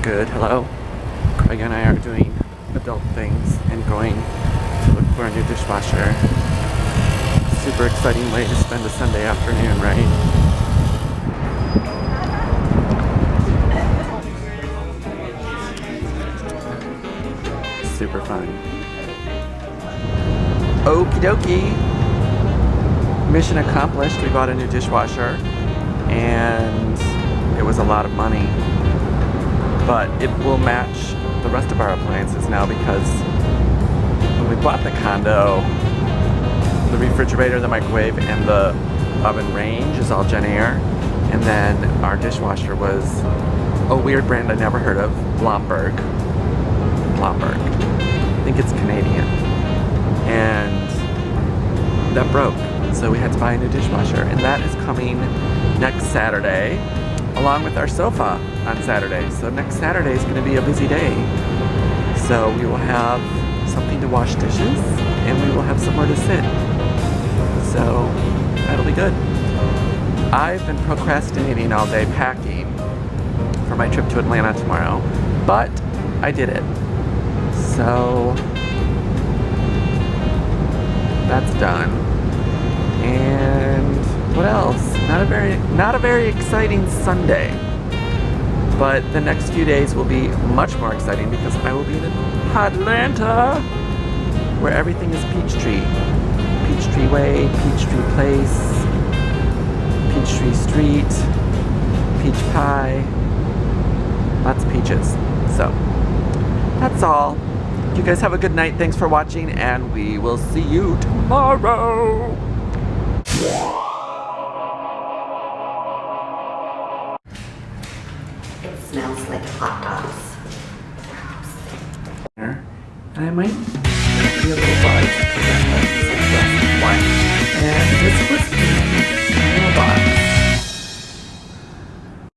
Good, hello. Craig and I are doing adult things and going to look for a new dishwasher. Super exciting way to spend a Sunday afternoon, right? Super fun. Okie dokie. Mission accomplished. We bought a new dishwasher and it was a lot of money. But it will match the rest of our appliances now because when we bought the condo, the refrigerator, the microwave, and the oven range is all Gen Air. And then our dishwasher was a weird brand I never heard of, Blomberg. I think it's Canadian. And that broke. So we had to buy a new dishwasher. And that is coming next Saturday, along with our sofa on Saturday. So next Saturday is going to be a busy day. So we will have something to wash dishes and we will have somewhere to sit. So that'll be good. I've been procrastinating all day packing for my trip to Atlanta tomorrow, but I did it. So that's done. And what else? Not a very exciting Sunday. But the next few days will be much more exciting because I will be in Atlanta, where everything is Peachtree. Peachtree Way, Peachtree Place, Peachtree Street, peach pie, lots of peaches. So that's all. You guys have a good night. Thanks for watching, and we will see you tomorrow. It smells like hot dogs. And I might be a little buzzed.